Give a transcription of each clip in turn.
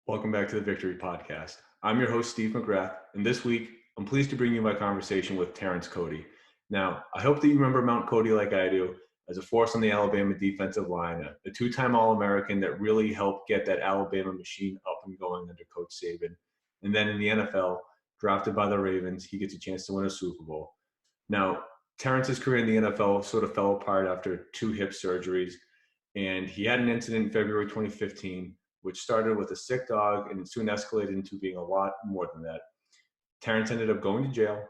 Welcome back to the Victory Podcast. I'm your host, Steve McGrath, and this week, I'm pleased to bring you my conversation with Terrence Cody. Now, I hope that you remember Mount Cody like I do, as a force on the Alabama defensive line, a two-time All-American that really helped get that Alabama machine up and going under Coach Saban. And then in the NFL, drafted by the Ravens, he gets a chance to win a Super Bowl. Now, Terrence's career in the NFL sort of fell apart after 2 hip surgeries, and he had an incident in February 2015 which started with a sick dog and soon escalated into being a lot more than that. Terrence ended up going to jail,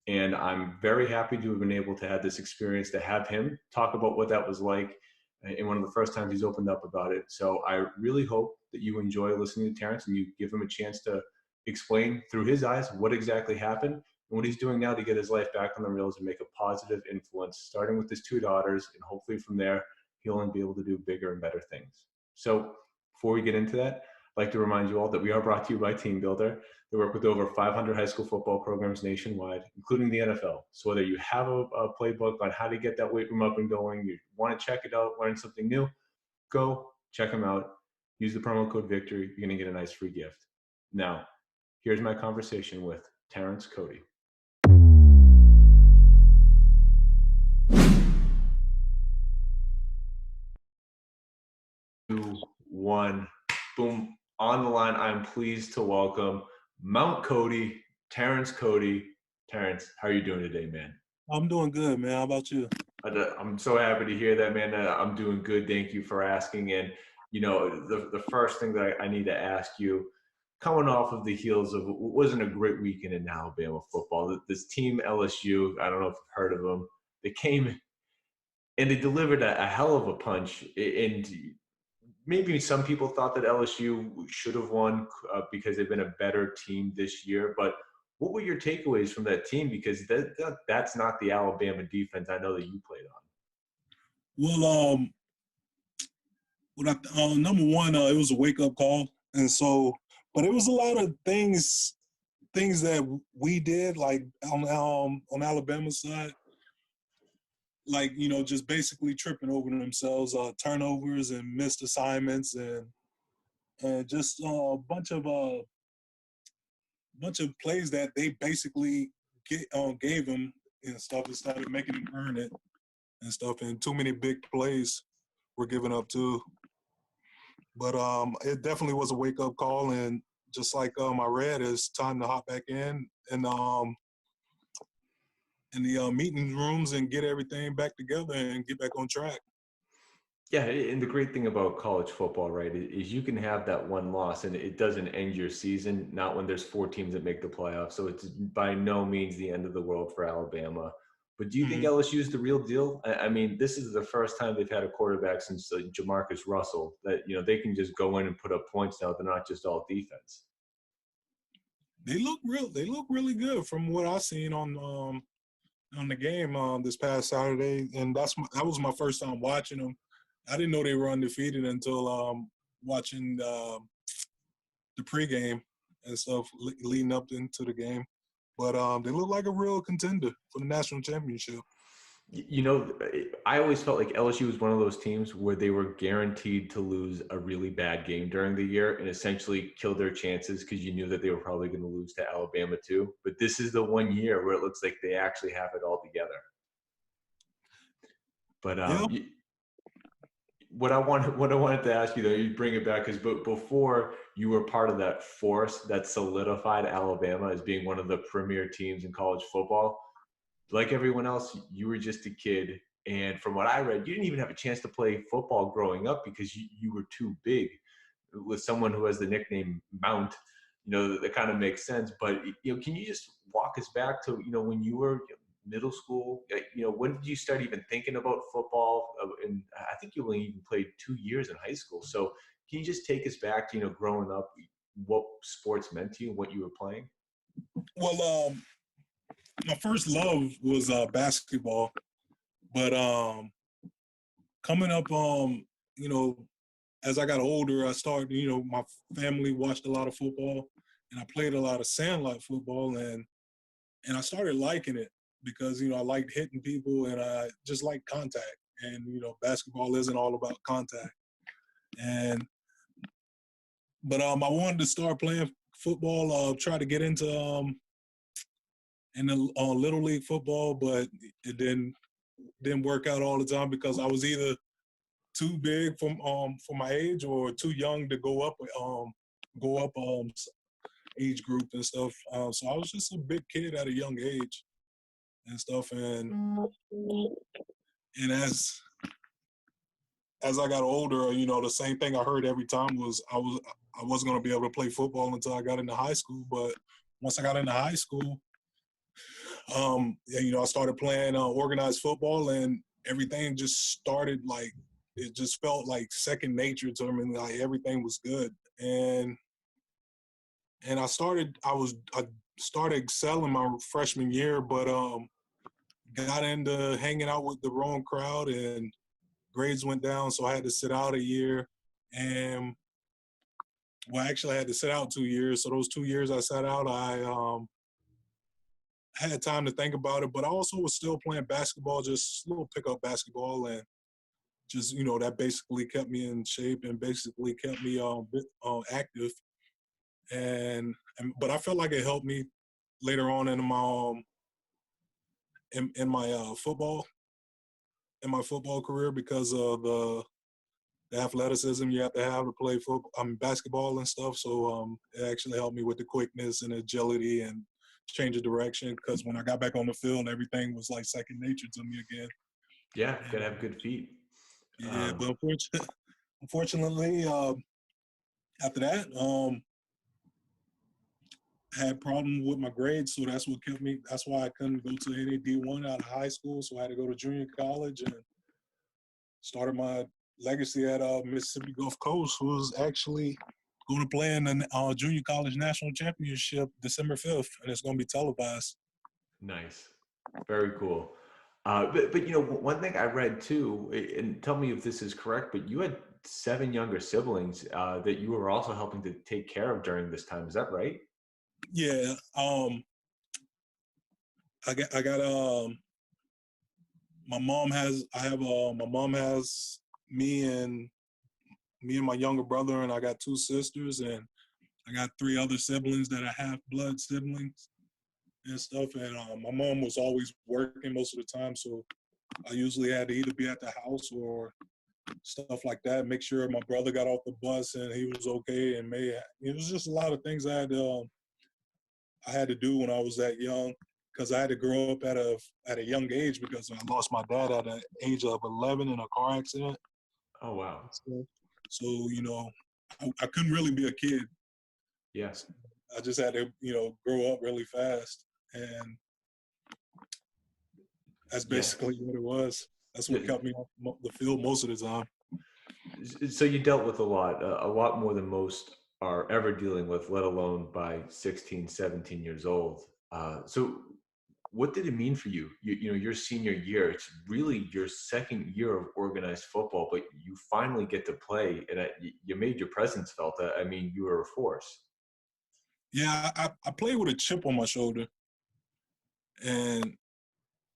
and I'm very happy to have been able to have this experience, to have him talk about what that was like in one of the first times he's opened up about it. So I really hope that you enjoy listening to Terrence and you give him a chance to explain through his eyes what exactly happened and what he's doing now to get his life back on the rails and make a positive influence, starting with his 2 daughters, and hopefully from there, he'll only be able to do bigger and better things. So before we get into that, I'd like to remind you all that we are brought to you by Team Builder. They work with over 500 high school football programs nationwide, including the NFL. So whether you have a playbook on how to get that weight room up and going, you want to check it out, learn something new, go check them out. Use the promo code VICTORY. You're going to get a nice free gift. Now, here's my conversation with Terrence Cody. 2, 1, boom, on the line. I'm pleased to welcome Mount Cody, Terrence Cody. Terrence, how are you doing today, man? I'm doing good, man. How about you? I'm so happy to hear that, man. I'm doing good. Thank you for asking. And, you know, the first thing that I need to ask you, coming off of the heels of what wasn't a great weekend in Alabama football, this team LSU, I don't know if you've heard of them, they came and they delivered a hell of a punch. And maybe some people thought that LSU should have won because they've been a better team this year. But what were your takeaways from that team? Because that's not the Alabama defense I know that you played on. Well, number one, it was a wake-up call. And so, but it was a lot of things that we did, like on Alabama's side, like, you know, just basically tripping over themselves, turnovers and missed assignments and just a bunch of plays that they basically gave them and stuff and started making them earn it and stuff. And too many big plays were given up too. But it definitely was a wake-up call, and just like I read, it's time to hop back in the meeting rooms and get everything back together and get back on track. Yeah, and the great thing about college football, right, is you can have that one loss and it doesn't end your season, not when there's 4 teams that make the playoffs. So it's by no means the end of the world for Alabama. But do you think LSU is the real deal? I mean, this is the first time they've had a quarterback since Jamarcus Russell that, you know, they can just go in and put up points now. They're not just all defense. They look really good from what I've seen on the game this past Saturday, and that was my first time watching them. I didn't know they were undefeated until watching the pregame and stuff leading up into the game. But they look like a real contender for the national championship. You know, I always felt like LSU was one of those teams where they were guaranteed to lose a really bad game during the year and essentially kill their chances because you knew that they were probably going to lose to Alabama too. But this is the one year where it looks like they actually have it all together. But what I wanted to ask you, though, you bring it back, is before you were part of that force that solidified Alabama as being one of the premier teams in college football. Like everyone else, you were just a kid. And from what I read, you didn't even have a chance to play football growing up because you were too big. With someone who has the nickname Mount, you know, that kind of makes sense. But, you know, can you just walk us back to, you know, when you were middle school, you know, when did you start even thinking about football? And I think you only even played 2 years in high school. So can you just take us back to, you know, growing up, what sports meant to you, what you were playing? Well, my first love was basketball, but coming up, you know, as I got older, I started, you know, my family watched a lot of football, and I played a lot of sandlot football, and I started liking it because, you know, I liked hitting people and I just like contact, and, you know, basketball isn't all about contact. And But I wanted to start playing football. Try to get into little league football, but it didn't work out all the time because I was either too big for my age or too young to go up age group and stuff. So I was just a big kid at a young age and stuff. And as I got older, the same thing I heard every time was I wasn't going to be able to play football until I got into high school. But once I got into high school, I started playing organized football, and everything just started like it just felt like second nature to me. Like everything was good, and I started excelling my freshman year, but got into hanging out with the wrong crowd, and grades went down, so I had to sit out a year. And actually, I had to sit out 2 years. So those 2 years I sat out, I had time to think about it, but I also was still playing basketball, just little pickup basketball, and just that basically kept me in shape and basically kept me active. But I felt like it helped me later on in my in my football career because of the athleticism you have to play basketball and stuff. So it actually helped me with the quickness and agility and change of direction, because when I got back on the field, everything was like second nature to me again. Yeah, gotta have good feet. Yeah, but unfortunately, after that, I had problems with my grades, so that's what kept me. That's why I couldn't go to any D1 out of high school, so I had to go to junior college and started my legacy at Mississippi Gulf Coast, who was actually going to play in the junior college national championship December 5th, and it's going to be televised. Nice. Very cool. But one thing I read too, and tell me if this is correct, but you had 7 younger siblings that you were also helping to take care of during this time. Is that right? Yeah. I got my mom has me and my younger brother, and I got 2 sisters, and I got 3 other siblings that are half blood siblings and stuff. And my mom was always working most of the time, so I usually had to either be at the house or stuff like that, make sure my brother got off the bus and he was okay. And it was just a lot of things I had to do when I was that young, because I had to grow up at a young age, because I lost my dad at the age of 11 in a car accident. Oh, wow. So I couldn't really be a kid. Yes. I just had to, grow up really fast. And that's basically what it was. That's what kept me off the field most of the time. So you dealt with a lot more than most are ever dealing with, let alone by 16, 17 years old. So what did it mean for you? Your senior year, it's really your second year of organized football, but you finally get to play, and you made your presence felt. I mean, you were a force. Yeah, I played with a chip on my shoulder. And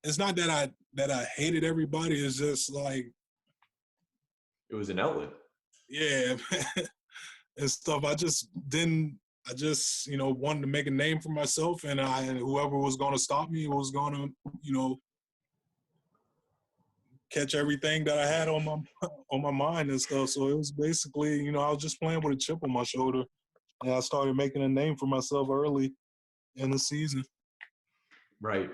it's not that I hated everybody. It's just like, It was an outlet. yeah, and stuff. I just wanted to make a name for myself, and whoever was going to stop me was going to, catch everything that I had on my mind and stuff. So it was basically, I was just playing with a chip on my shoulder, and I started making a name for myself early in the season. Right.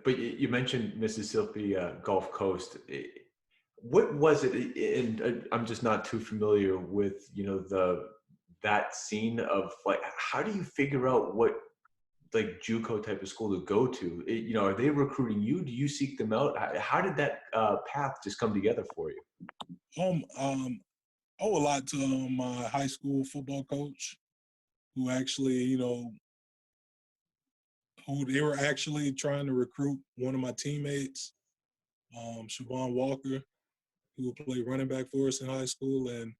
But you mentioned Mississippi Gulf Coast. What was it? And I'm just not too familiar with that scene of, like, how do you figure out what like JUCO type of school to go to? Are they recruiting you? Do you seek them out? How did that path just come together for you? I owe a lot to my high school football coach, who actually, who they were actually trying to recruit one of my teammates, Siobhan Walker, who would play running back for us in high school. And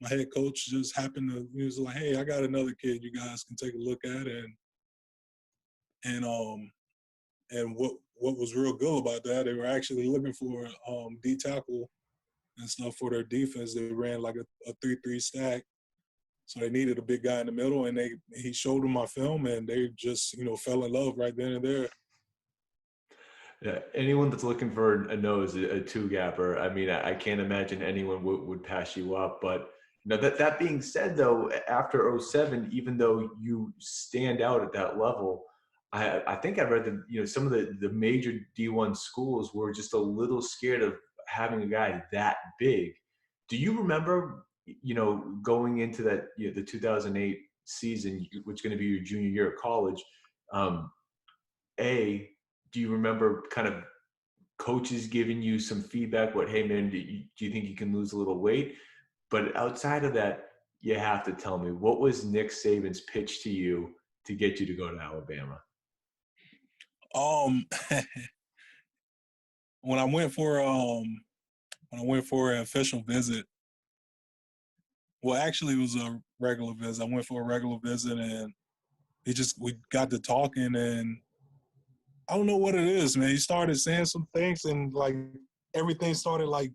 my head coach just happened to, he was like, hey, I got another kid you guys can take a look at. And what was real good about that, they were actually looking for D tackle and stuff for their defense. They ran like a 3-3 stack. So they needed a big guy in the middle, and he showed them my film, and they just, fell in love right then and there. Yeah, anyone that's looking for a nose, a two-gapper, I mean, I can't imagine anyone would pass you up. But that being said, though, after '07, even though you stand out at that level, I think I read that some of the major D1 schools were just a little scared of having a guy that big. Do you remember, going into that the 2008 season, which is going to be your junior year of college? Um, do you remember kind of coaches giving you some feedback? What, hey man, do you think you can lose a little weight? But outside of that, you have to tell me, what was Nick Saban's pitch to you to get you to go to Alabama? Um, when I went for an official visit, well, actually it was a regular visit. I went for a regular visit, and we got to talking, and I don't know what it is, man. He started saying some things, and like everything started like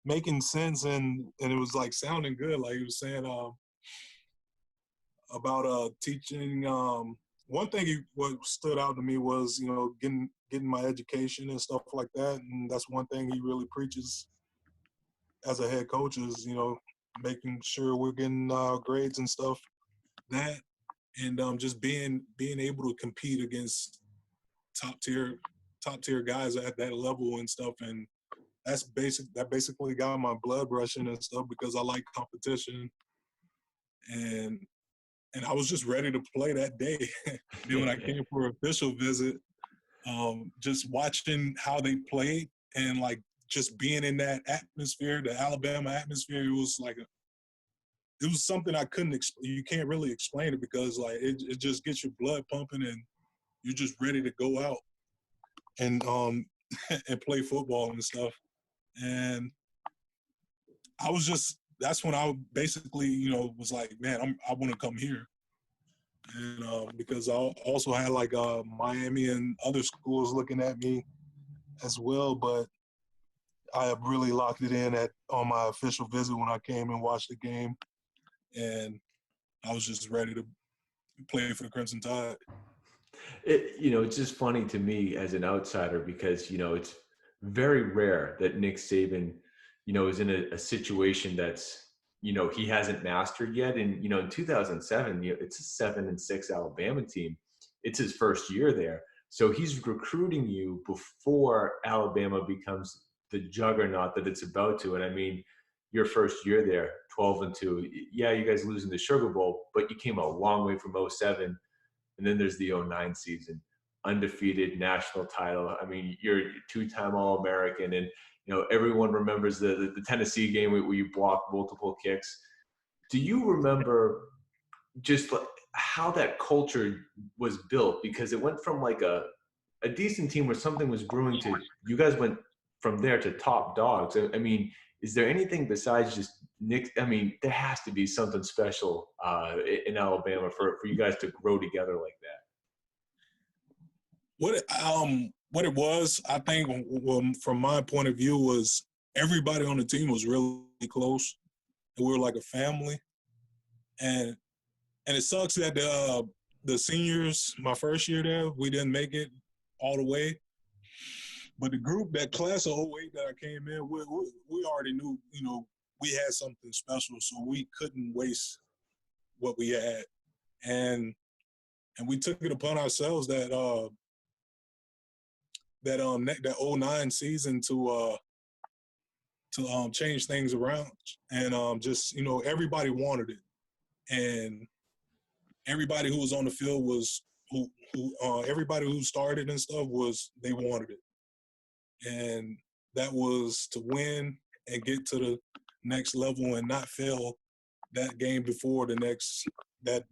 making sense, and it was like sounding good. Like he was saying about teaching. One thing what stood out to me was getting my education and stuff like that, and that's one thing he really preaches as a head coach is making sure we're getting grades and stuff. That and just being able to compete against top tier guys at that level and stuff, and that basically got my blood rushing and stuff because I like competition, and I was just ready to play that day. Then when I came for an official visit, just watching how they played and like just being in that atmosphere, the Alabama atmosphere, it was like it was something I couldn't you can't really explain it because like it just gets your blood pumping and you're just ready to go out and and play football and stuff. And that's when I basically was like, man, I want to come here. And because I also had like Miami and other schools looking at me as well, but I have really locked it in on my official visit when I came and watched the game, and I was just ready to play for the Crimson Tide. It's just funny to me as an outsider because it's very rare that Nick Saban is in a situation that's he hasn't mastered yet. And in 2007, it's a 7-6 Alabama team. It's his first year there, so he's recruiting you before Alabama becomes the juggernaut that it's about to. And I mean, your first year there, 12-2. Yeah, you guys losing the Sugar Bowl, but you came a long way from '07. And then there's the '09 season, undefeated national title. I mean, you're a two-time All-American, and everyone remembers the Tennessee game where you blocked multiple kicks. Do you remember just how that culture was built? Because it went from like a decent team where something was brewing to you guys went from there to top dogs. I mean, is there anything besides just Nick? I mean, there has to be something special in Alabama for you guys to grow together like that. What it was, I think, well, from my point of view, was everybody on the team was really close, and we were like a family. And it sucks that the seniors, my first year there, we didn't make it all the way. But the group, that class of '08 that I came in, we already knew, we had something special, so we couldn't waste what we had. And we took it upon ourselves that that '09 season to change things around, and just everybody wanted it, and everybody who was on the field was who everybody who started and stuff was they wanted it, and that was to win and get to the next level and not fail that game before the next that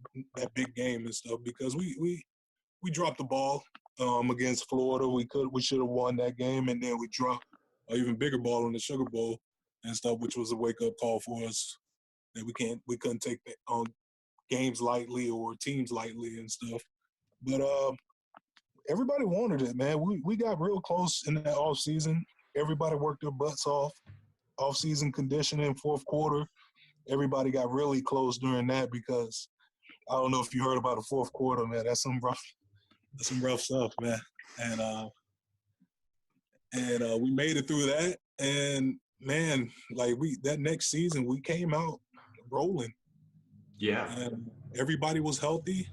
big game and stuff, because we dropped the ball against Florida. We should have won that game, and then we dropped an even bigger ball in the Sugar Bowl and stuff, which was a wake up call for us that we couldn't take games lightly or teams lightly and stuff. But everybody wanted it, man. We got real close in that off season. Everybody worked their butts off. Off season conditioning, fourth quarter. everybody got really close during that because I don't know if you heard about the fourth quarter, man. That's some rough stuff, man. And we made it through that. And man, like that next season we came out rolling. Yeah. And everybody was healthy.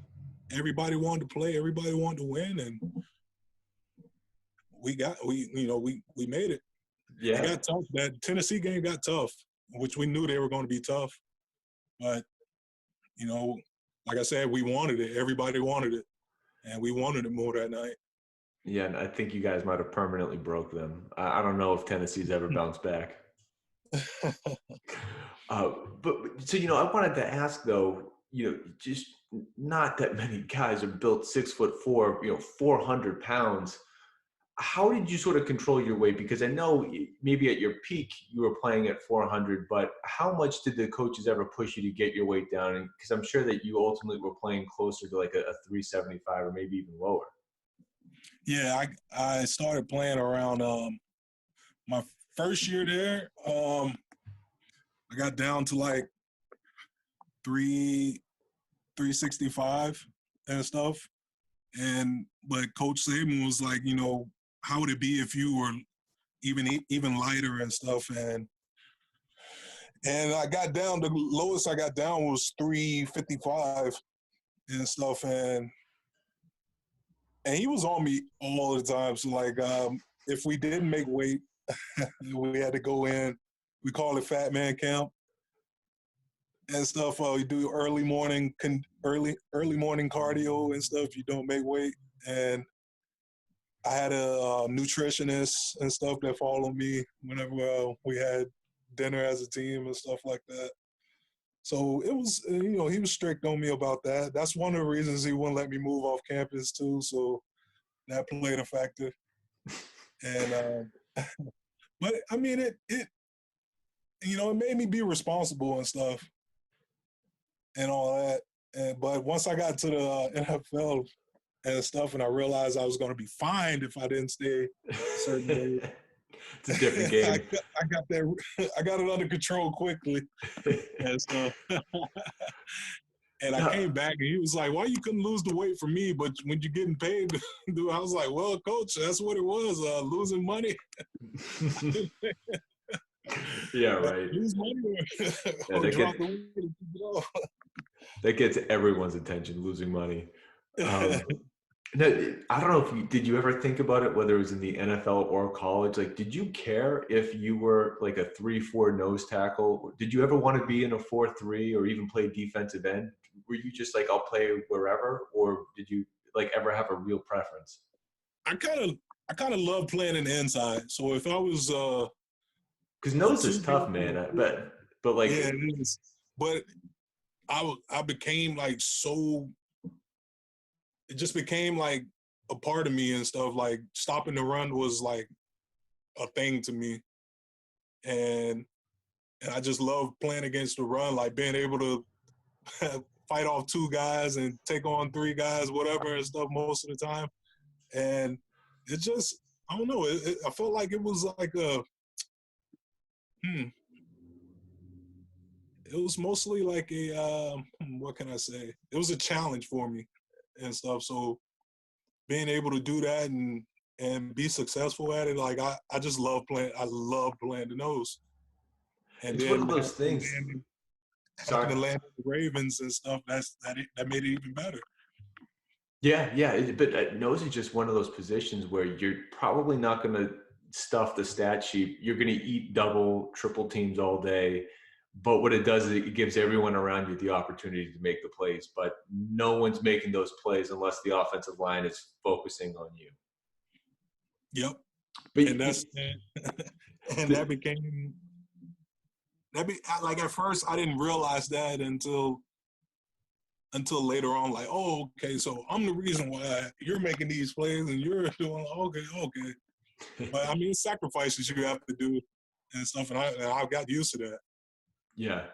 Everybody wanted to play. Everybody wanted to win, and we made it. Yeah. It got tough. That Tennessee game got tough, which we knew they were going to be tough. But like I said, we wanted it. Everybody wanted it, and we wanted it more that night. Yeah, and I think you guys might have permanently broke them. I don't know if Tennessee's ever bounced back. But so I wanted to ask though, just not that many guys are built 6'4", 400 pounds. How did you sort of control your weight? Because I know maybe at your peak you were playing at 400, but how much did the coaches ever push you to get your weight down? Because I'm sure that you ultimately were playing closer to like a 375 or maybe even lower. Yeah, I started playing around my first year there. I got down to like 365 and stuff. But Coach Saban was like, how would it be if you were even lighter and stuff? And I got down, the lowest I got down was 355 and stuff. And he was on me all the time. So like, if we didn't make weight, we had to go in. We call it Fat Man Camp and stuff. We do early morning cardio and stuff. You don't make weight. And I had a nutritionist and stuff that followed me whenever we had dinner as a team and stuff like that. So it was, he was strict on me about that. That's one of the reasons he wouldn't let me move off campus too. So that played a factor. And but I mean, it made me be responsible and stuff and all that. But once I got to the NFL and stuff, and I realized I was going to be fined if I didn't stay a certain way. It's a different game. I got that. I got it under control quickly, and so. And I came back, and he was like, "Why you couldn't lose the weight for me? But when you're getting paid, I was like, well, coach, that's what it was, losing money." Yeah, right. Lose money or drop the weight. That gets everyone's attention, losing money. Now, I don't know if did you ever think about it, whether it was in the NFL or college? Like, did you care if you were like a 3-4 nose tackle? Did you ever want to be in a 4-3 or even play defensive end? Were you just like, I'll play wherever, or did you like ever have a real preference? I kind of love playing in the inside. So if I was, because nose is tough, man. But like, yeah, it is. But I became like so. It just became like a part of me and stuff. Like stopping the run was like a thing to me, and I just love playing against the run. Like being able to fight off 2 guys and take on 3 guys, whatever and stuff most of the time. And it just, I don't know. I felt like it was like it was mostly like a, what can I say? It was a challenge for me and stuff. So being able to do that and be successful at it, like I just love playing. I love playing the nose. And it's then one of those things. Having to land with the Ravens and stuff, that made it even better. Yeah. But nose is just one of those positions where you're probably not going to stuff the stat sheet. You're going to eat double, triple teams all day. But what it does is it gives everyone around you the opportunity to make the plays. But no one's making those plays unless the offensive line is focusing on you. Yep. But that became like at first I didn't realize that until later on. Like, oh, okay, so I'm the reason why you're making these plays and you're doing okay. But I mean, sacrifices you have to do and stuff, and I got used to that. Yeah.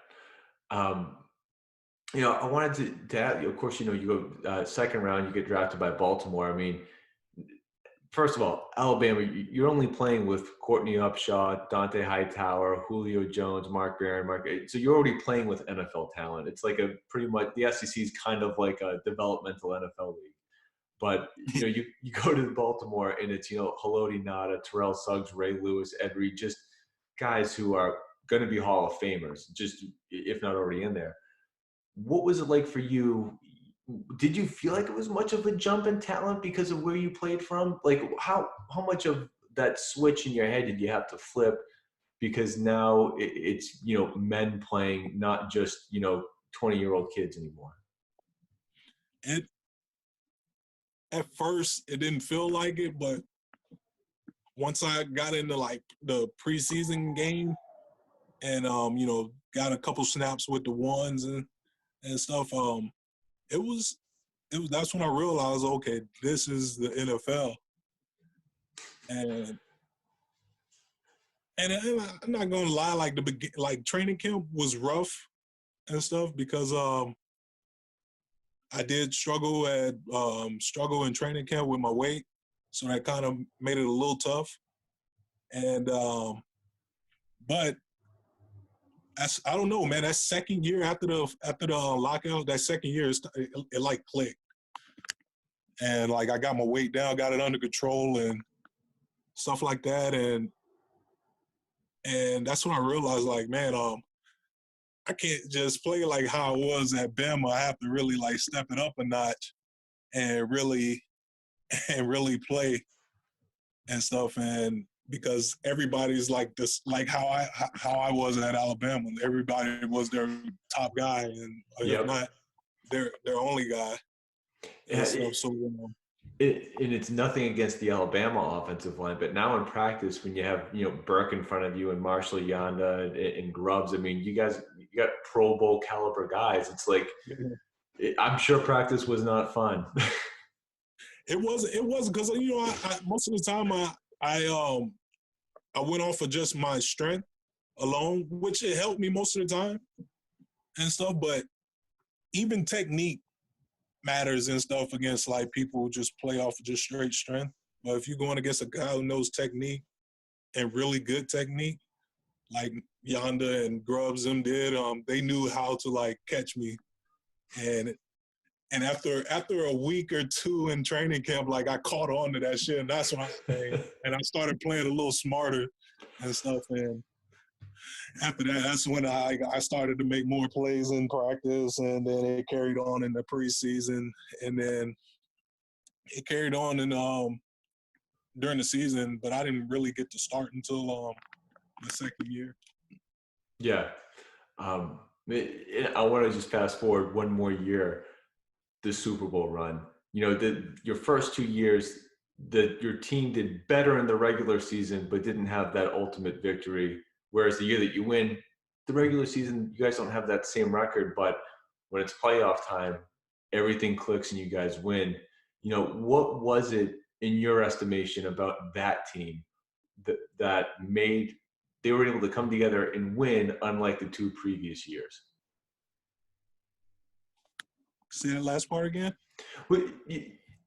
I wanted to add, of course, you go second round, you get drafted by Baltimore. I mean, first of all, Alabama, you're only playing with Courtney Upshaw, Dante Hightower, Julio Jones, Mark Barron, so you're already playing with NFL talent. It's like a pretty much, the SEC is kind of like a developmental NFL league. But, you go to Baltimore and it's, Haloti Ngata, Terrell Suggs, Ray Lewis, Ed Reed, just guys who are going to be Hall of Famers, just if not already in there. What was it like for you? Did you feel like it was much of a jump in talent because of where you played from? Like how much of that switch in your head did you have to flip? Because now it's, men playing, not just, 20-year-old kids anymore. And at first it didn't feel like it, but once I got into like the preseason game and got a couple snaps with the ones and stuff, it was that's when I realized, okay, this is the NFL. And I'm not gonna lie, like training camp was rough and stuff because I did struggle in training camp with my weight, so that kind of made it a little tough. And but I don't know, man. That second year after the lockout, that second year it like clicked, and like I got my weight down, got it under control, and stuff like that, and that's when I realized, like, man, I can't just play like how I was at Bama. I have to really like step it up a notch and really play and stuff, and because everybody's like this, like how I was at Alabama. Everybody was their top guy, and if not, their only guy. And stuff. So and it's nothing against the Alabama offensive line, but now in practice, when you have Burke in front of you and Marshall Yanda and Grubbs, I mean, you got Pro Bowl caliber guys. It's like, I'm sure practice was not fun. It wasn't because I most of the time I went off of just my strength alone, which it helped me most of the time and stuff. But even technique matters and stuff against like people who just play off of just straight strength. But if you're going against a guy who knows technique and really good technique, like Yonda and Grubbs them did, they knew how to like catch me. And after a week or two in training camp, like I caught on to that shit, and that's when I started playing a little smarter and stuff. And after that, that's when I started to make more plays in practice, and then it carried on in the preseason, and then it carried on in during the season. But I didn't really get to start until the second year. Yeah, I want to just fast forward one more year. The Super Bowl run. Your first 2 years, your team did better in the regular season, but didn't have that ultimate victory. Whereas the year that you win the regular season, you guys don't have that same record, but when it's playoff time, everything clicks and you guys win. What was it in your estimation about that team that made they were able to come together and win, unlike the 2 previous years? Say that last part again.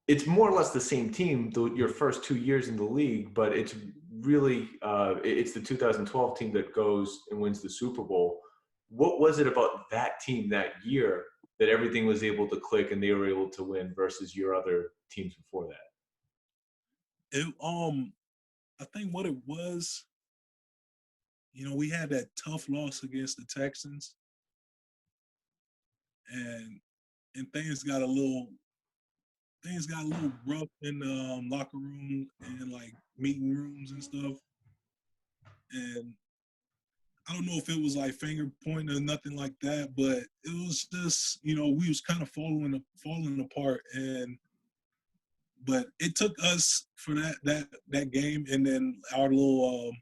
It's more or less the same team, your first 2 years in the league, but it's really it's the 2012 team that goes and wins the Super Bowl. What was it about that team that year that everything was able to click and they were able to win versus your other teams before that? I think what it was, we had that tough loss against the Texans, and things got a little rough in the locker room and like meeting rooms and stuff. And I don't know if it was like finger pointing or nothing like that, but it was just, we was kind of falling apart. But it took us for that game, and then our little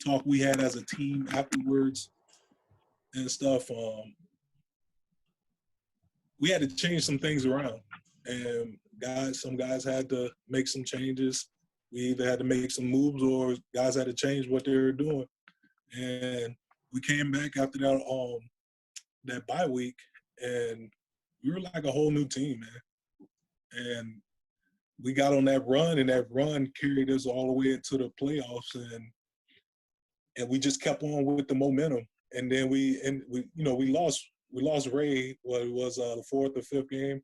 talk we had as a team afterwards and stuff. We had to change some things around, and some guys had to make some changes. We either had to make some moves or guys had to change what they were doing. And we came back after that bye week, and we were like a whole new team, man. And we got on that run, and that run carried us all the way into the playoffs, and we just kept on with the momentum. And then we lost Ray. What it was, the fourth or fifth game.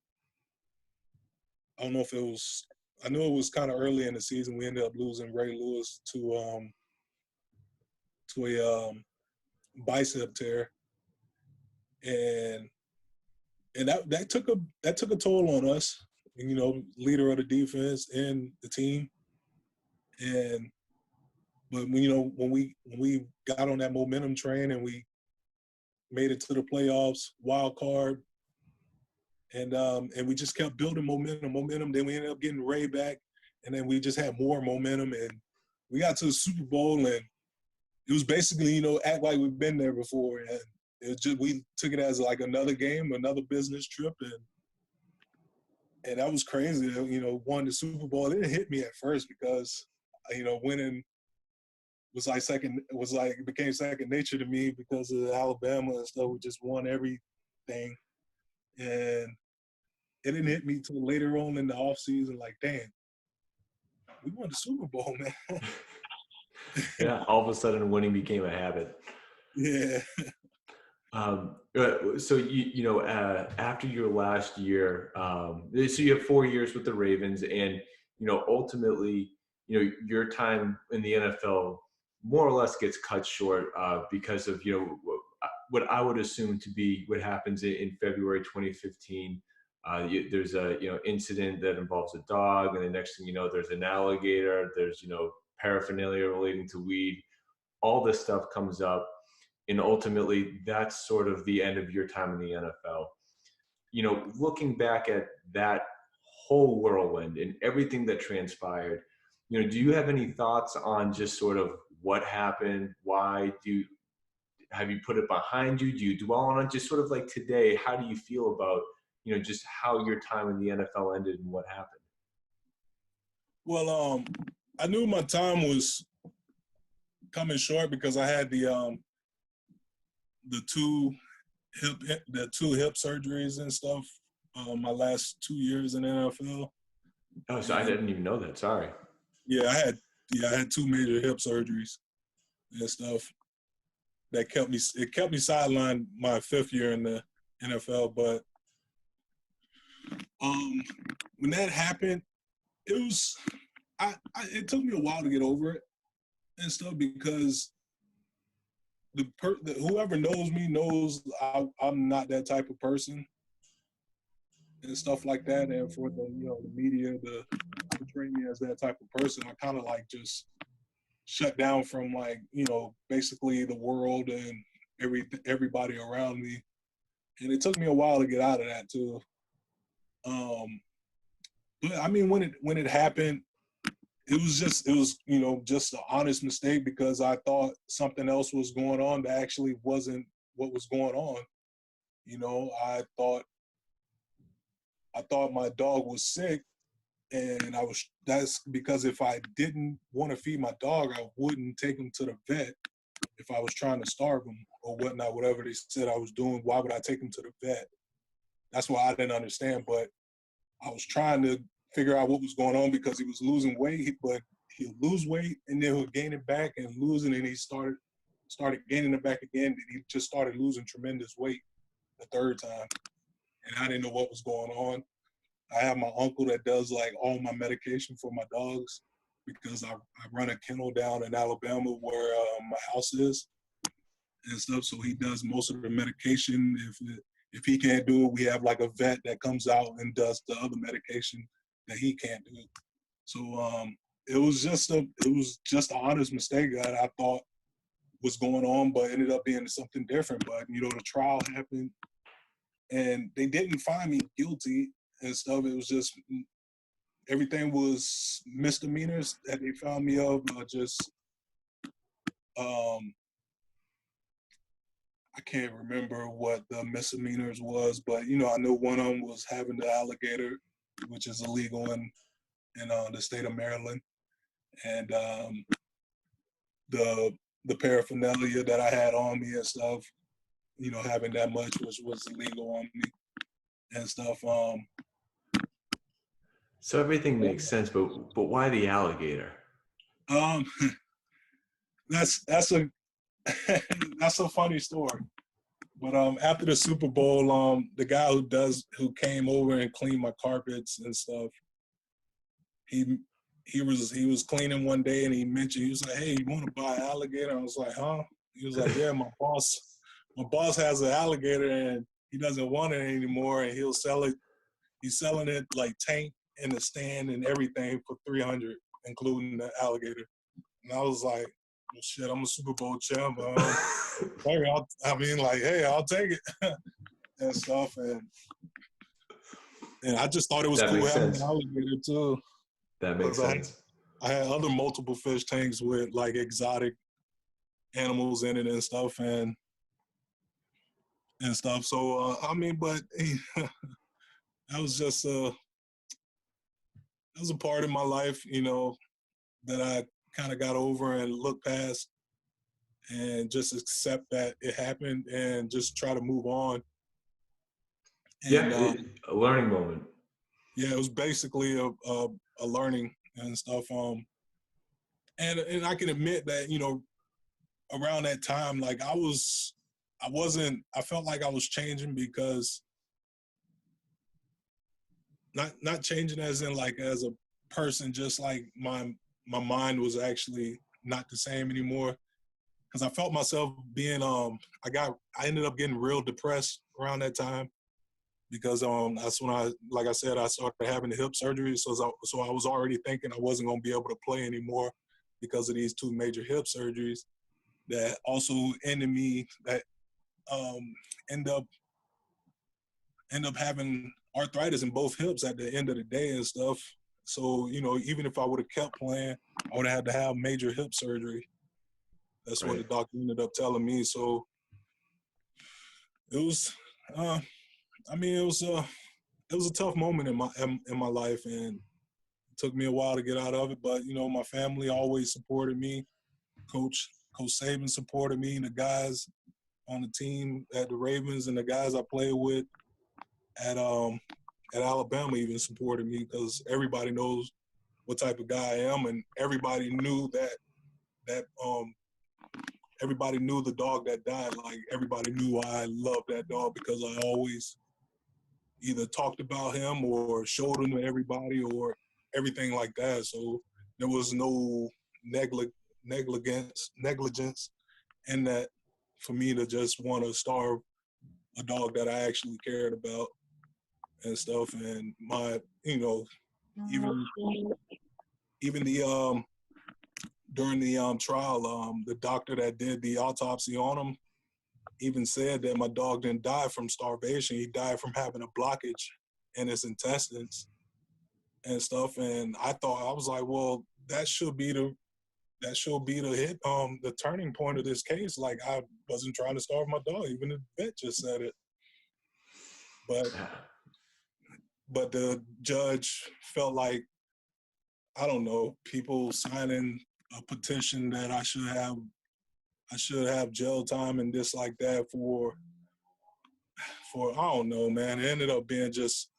I don't know if it was. I knew it was kind of early in the season. We ended up losing Ray Lewis to a bicep tear, and that took a toll on us. You know, leader of the defense and the team, but when we got on that momentum train and we made it to the playoffs, wild card, and we just kept building momentum. Then we ended up getting Ray back, and then we just had more momentum, and we got to the Super Bowl, and it was basically, act like we've been there before, and it was just, we took it as like another game, another business trip, and that was crazy. Won the Super Bowl. It didn't hit me at first because, winning became second nature to me because of Alabama and stuff. We just won everything, and it didn't hit me till later on in the offseason. Like, damn, we won the Super Bowl, man. Yeah, all of a sudden winning became a habit. Yeah. So after your last year, so you have 4 years with the Ravens, and ultimately, your time in the NFL more or less gets cut short because of what I would assume to be what happens in February 2015. There's a incident that involves a dog, and the next thing you know, there's an alligator. There's paraphernalia relating to weed. All this stuff comes up. And ultimately, that's sort of the end of your time in the NFL. Looking back at that whole whirlwind and everything that transpired, do you have any thoughts on just sort of what happened? Why have you put it behind you? Do you dwell on it? Just sort of like today, how do you feel about, just how your time in the NFL ended and what happened? Well, I knew my time was coming short because I had the two hip surgeries and stuff. My last 2 years in the NFL. Oh, so I didn't even know that. Sorry. Yeah, I had two major hip surgeries and stuff. That kept me sidelined my 5th year in the NFL. But when that happened, it took me a while to get over it and stuff because whoever knows me knows I'm not that type of person and stuff like that. And for the media to portray me as that type of person, I kind of like just shut down from basically the world and everybody around me. And it took me a while to get out of that too. But I mean, when it happened, it was just an honest mistake because I thought something else was going on that actually wasn't what was going on. I thought my dog was sick, and that's because if I didn't want to feed my dog, I wouldn't take him to the vet. If I was trying to starve him or whatnot, whatever they said I was doing, why would I take him to the vet? That's what I didn't understand, but I was trying to figure out what was going on because he was losing weight, but he'll lose weight and then he'll gain it back and losing, and he started gaining it back again, and he just started losing tremendous weight the third time. And I didn't know what was going on. I have my uncle that does like all my medication for my dogs because I run a kennel down in Alabama where my house is and stuff. So he does most of the medication. If he can't do it, we have like a vet that comes out and does the other medication that he can't do. So it was just an honest mistake that I thought was going on, but ended up being something different. But the trial happened, and they didn't find me guilty and stuff. It was just everything was misdemeanors that they found me of. I can't remember what the misdemeanors was, but I know one of them was having the alligator, which is illegal in the state of Maryland, and the paraphernalia that I had on me and stuff. Having that much was illegal on me and stuff. So everything makes sense, but why the alligator? Um, that's a that's a funny story. But after the Super Bowl, the guy who came over and cleaned my carpets and stuff, he he was cleaning one day and he mentioned, he was like, "Hey, you want to buy an alligator?" I was like, "Huh?" He was like, "Yeah, my boss has an alligator and he doesn't want it anymore, and he'll sell it. He's selling it like tank in the stand and everything for 300, including the alligator." And I was like, well, "Shit, I'm a Super Bowl champ. Hey, I'll take it." And stuff, and I just thought it was That cool makes having an sense. alligator too, That makes because sense. I had other multiple fish tanks with like exotic animals in it and stuff, and stuff. So I mean, but that was just that was a part of my life, that I kind of got over and looked past, and just accept that it happened and just try to move on. Yeah, And a learning moment. yeah, it was basically a learning and stuff. And I can admit that around that time, like I felt like I was changing, because not changing as in like as a person, just like my mind was actually not the same anymore, because I felt myself being I ended up getting real depressed around that time, because that's when like I said, I started having the hip surgery. So I was already thinking I wasn't going to be able to play anymore because of these two major hip surgeries that also ended me that um end up having arthritis in both hips at the end of the day and stuff. So even if I would have kept playing, I would have had to have major hip surgery. That's what Right. the doctor ended up telling me. So it was, uh, I mean, it was a tough moment in my life, and it took me a while to get out of it. But my family always supported me. Coach Coach Saban supported me. The guys on the team at the Ravens and the guys I played with at Alabama even supported me, because everybody knows what type of guy I am, and everybody knew that everybody knew the dog that died. Like, everybody knew I loved that dog, because I always either talked about him or showed him to everybody or everything like that. So there was no negligence in that, for me to just want to starve a dog that I actually cared about and stuff. And even even the during the trial, the doctor that did the autopsy on him even said that my dog didn't die from starvation. He died from having a blockage in his intestines and stuff. And I was like, well, that should be the turning point of this case. Like, I wasn't trying to starve my dog. Even the vet just said it. But the judge felt like, I don't know, people signing a petition that I should have jail time and this like that for I don't know, man. It ended up being just,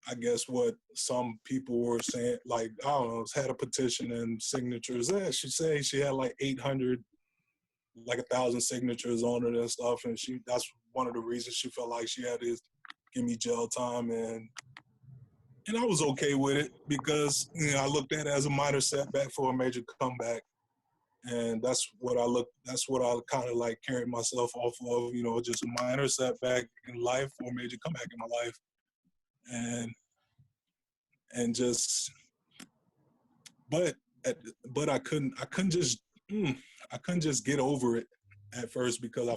I guess, what some people were saying. Like, I don't know, had a petition and signatures. Yeah, she said she had like 800, like 1,000 signatures on it and stuff. And that's one of the reasons she felt like she had to give me jail time. And I was okay with it, because I looked at it as a minor setback for a major comeback. And that's what I kind of like carried myself off of, just a minor setback in life or a major comeback in my life. And just, but but I couldn't just get over it at first, because I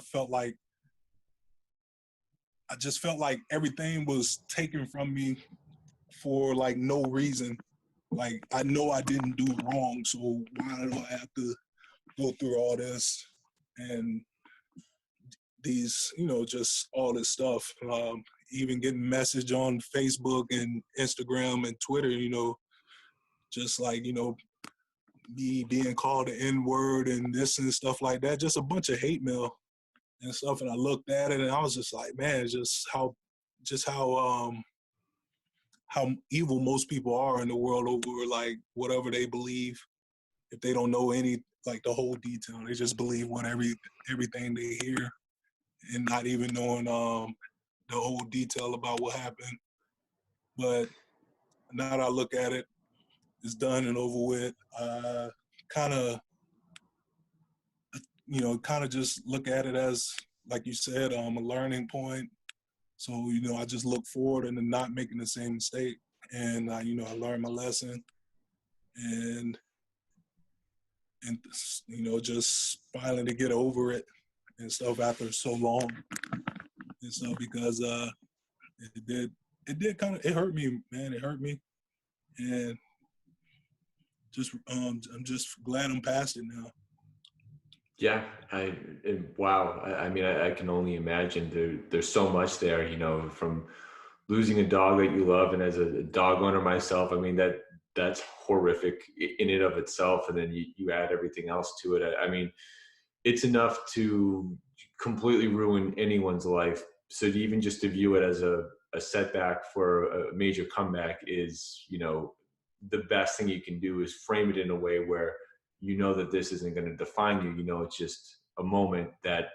just felt like everything was taken from me for like no reason. Like, I know I didn't do wrong, so why do I have to go through all this and these, just all this stuff. Even getting message on Facebook and Instagram and Twitter, just like, me being called the N-word and this and stuff like that, just a bunch of hate mail and stuff. And I looked at it and I was just like, man, just how how evil most people are in the world over like whatever they believe. If they don't know any like the whole detail, they just believe everything they hear, and not even knowing the whole detail about what happened. But now that I look at it, it's done and over with. Kind of, kind of just look at it as, like you said, a learning point. So, I just look forward and not making the same mistake. And, I learned my lesson and, just finally to get over it and stuff after so long and stuff because it hurt me, man. It hurt me. And just, I'm just glad I'm past it now. Yeah, wow. I mean, I can only imagine there's so much there, from losing a dog that you love. And as a dog owner myself, I mean, that's horrific in and of itself. And then you add everything else to it. I mean, it's enough to completely ruin anyone's life. So even just to view it as a setback for a major comeback is, the best thing you can do is frame it in a way where that this isn't going to define you. It's just a moment that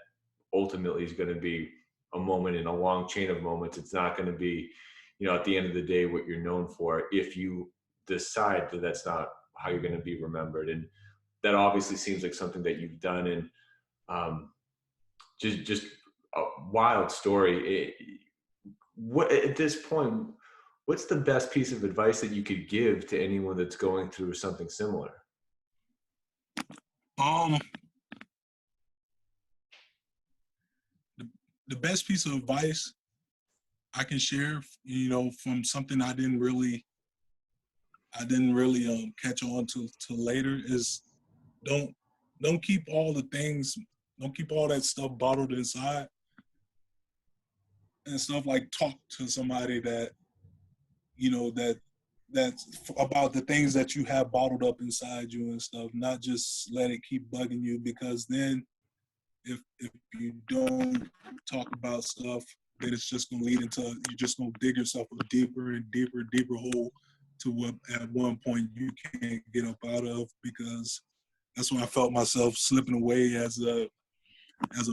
ultimately is going to be a moment in a long chain of moments. It's not going to be, at the end of the day, what you're known for if you decide that that's not how you're going to be remembered. And that obviously seems like something that you've done. And just a wild story. What at this point, what's the best piece of advice that you could give to anyone that's going through something similar? The best piece of advice I can share, from something I didn't really catch on to later is don't keep all that stuff bottled inside and stuff. Like talk to somebody that's about the things that you have bottled up inside you and stuff, not just let it keep bugging you, because then if you don't talk about stuff, then it's just going to lead into, you're just going to dig yourself a deeper and deeper hole to what at one point you can't get up out of, because that's when I felt myself slipping away as a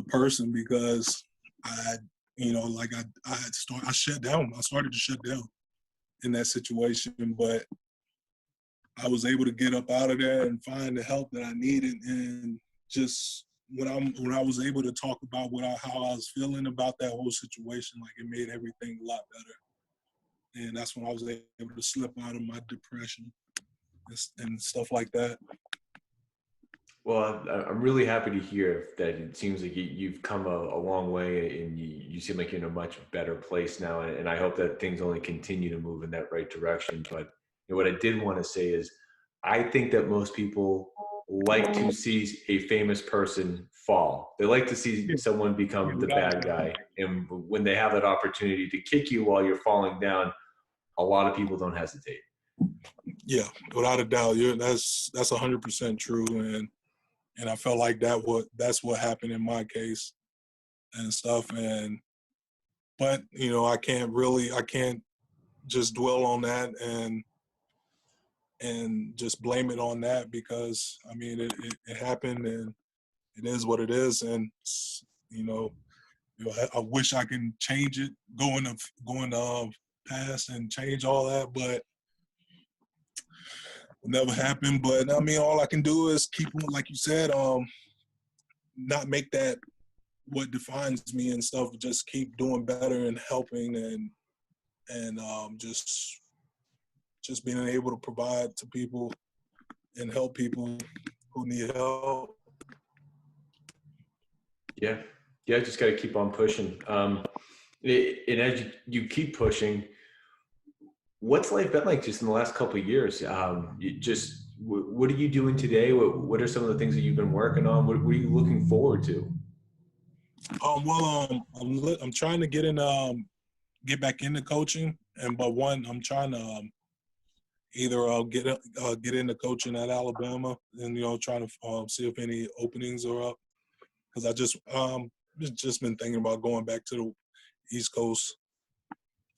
person, because I shut down. I started to shut down in that situation, but I was able to get up out of there and find the help that I needed. And just when I was able to talk about how I was feeling about that whole situation, like it made everything a lot better. And that's when I was able to slip out of my depression and stuff like that. Well, I'm really happy to hear that it seems like you've come a long way, and you seem like you're in a much better place now. And I hope that things only continue to move in that right direction. But what I did want to say is I think that most people like to see a famous person fall. They like to see someone become the bad guy. And when they have that opportunity to kick you while you're falling down, a lot of people don't hesitate. Yeah, without a doubt. That's 100% true. And I felt like that's what happened in my case and stuff. But I can't just dwell on that and just blame it on that, because I mean it happened and it is what it is. And I wish I can change it, going past and change all that, but it never happened. But I mean, all I can do is keep, like you said, not make that what defines me and stuff. Just keep doing better and helping and just being able to provide to people and help people who need help. Yeah, just got to keep on pushing. And as you keep pushing, what's life been like just in the last couple of years? What are you doing today? What are some of the things that you've been working on? What are you looking forward to? I'm trying to get back into coaching, I'm trying to either get into coaching at Alabama, and trying to see if any openings are up, because I just been thinking about going back to the East Coast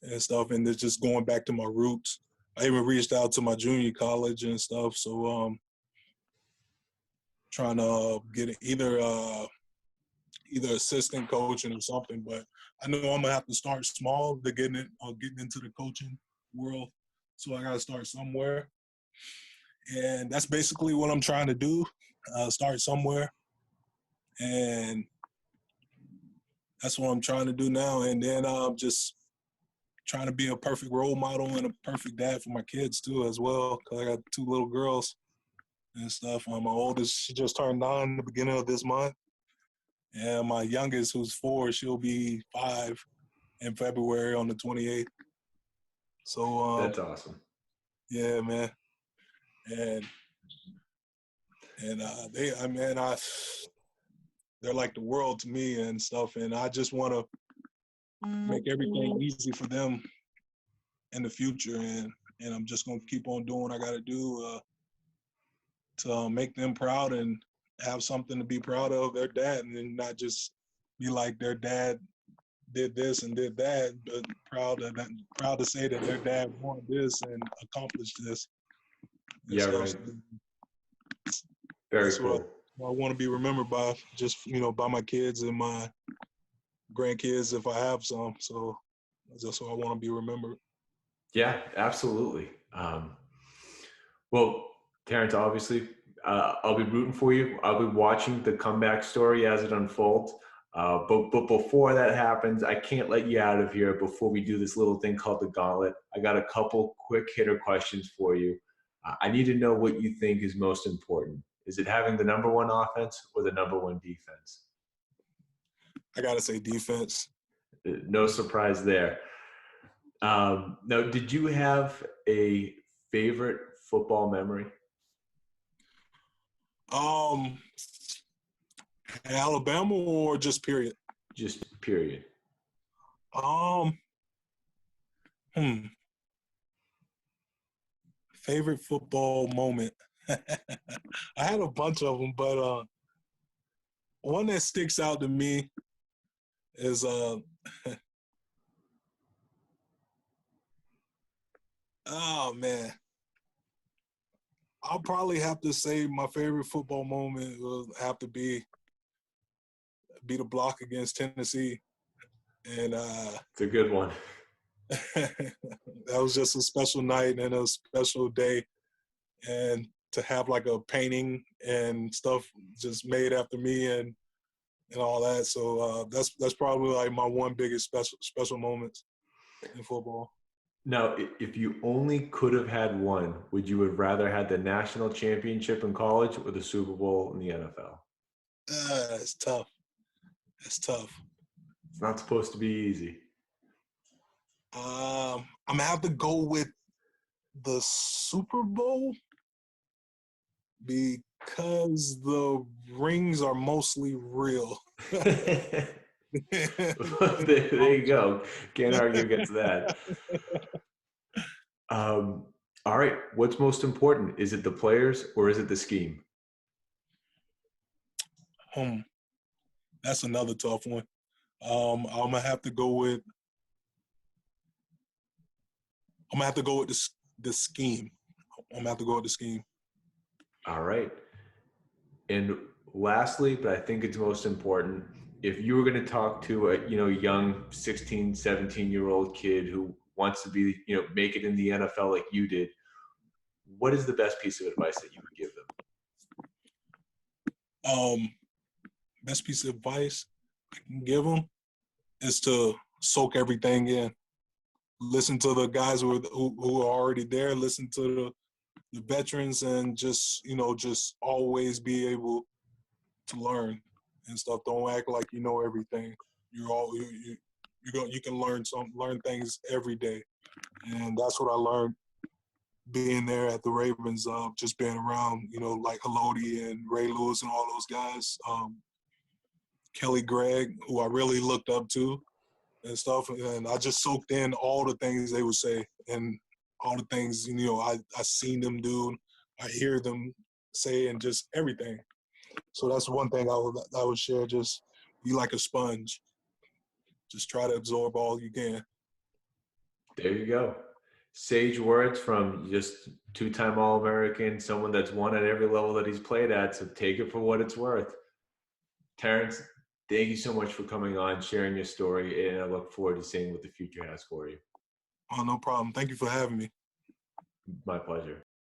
and stuff, and it's just going back to my roots. I even reached out to my junior college and stuff, so trying to get either assistant coaching or something. But I know I'm gonna have to start small to getting into the coaching world. So I gotta start somewhere, and that's basically what I'm trying to do. Start somewhere, and that's what I'm trying to do now. And then just trying to be a perfect role model and a perfect dad for my kids too, as well. Cause I got 2 little girls and stuff. My oldest, she just turned 9 the beginning of this month. And my youngest, who's 4, she'll be 5 in February on the 28th. So That's awesome. yeah, man. And they're like the world to me and stuff. And I just want to make everything easy for them in the future. And I'm just gonna keep on doing what I got to do to make them proud and have something to be proud of their dad, and not just be like their dad did this and did that, but proud to say that their dad wanted this and accomplished this. And Yeah, stuff. right. So Very that's cool. what I want to be remembered by, just by my kids and my grandkids if I have some. So that's what I want to be remembered. Yeah, absolutely. Well, Terrence, obviously, I'll be rooting for you. I'll be watching the comeback story as it unfolds. But before that happens, I can't let you out of here before we do this little thing called the gauntlet. I got a couple quick hitter questions for you. I need to know what you think is most important. Is it having the number 1 offense or the number 1 defense? I gotta say defense. No surprise there. Now, did you have a favorite football memory? Alabama or just period? Just period. Um, favorite football moment. I had a bunch of them, but one that sticks out to me is oh man, I'll probably have to say my favorite football moment will have to be the block against Tennessee, and It's a good one. that was just a special night and a special day, and to have like a painting and stuff just made after me and all that. So that's probably like my one biggest special moments in football. Now, if you only could have had one, would you have rather had the national championship in college or the Super Bowl in the NFL? It's tough. It's tough. It's not supposed to be easy. I'm gonna have to go with the Super Bowl because the rings are mostly real. There you go. Can't argue against that. All right. What's most important? Is it the players or is it the scheme? That's another tough one. I'm gonna have to go with. The scheme. I'm gonna have to go with the scheme. All right. And lastly, but I think it's most important, if you were going to talk to a young 16, 17-year-old kid who wants to be, make it in the NFL like you did, what is the best piece of advice that you would give them? Best piece of advice I can give them is to soak everything in. Listen to the guys who are already there. Listen to the veterans, and just always be able to learn and stuff. Don't act like you know everything. You can learn things every day, and that's what I learned being there at the Ravens. Just being around, like Haloti and Ray Lewis and all those guys. Kelly Gregg, who I really looked up to and stuff, and I just soaked in all the things they would say and all the things I seen them do, I hear them say, and just everything. So that's one thing I would share. Just be like a sponge. Just try to absorb all you can. There you go. Sage words from just two-time All-American, someone that's won at every level that he's played at. So take it for what it's worth. Terrence, thank you so much for coming on, sharing your story, and I look forward to seeing what the future has for you. Oh, no problem. Thank you for having me. My pleasure.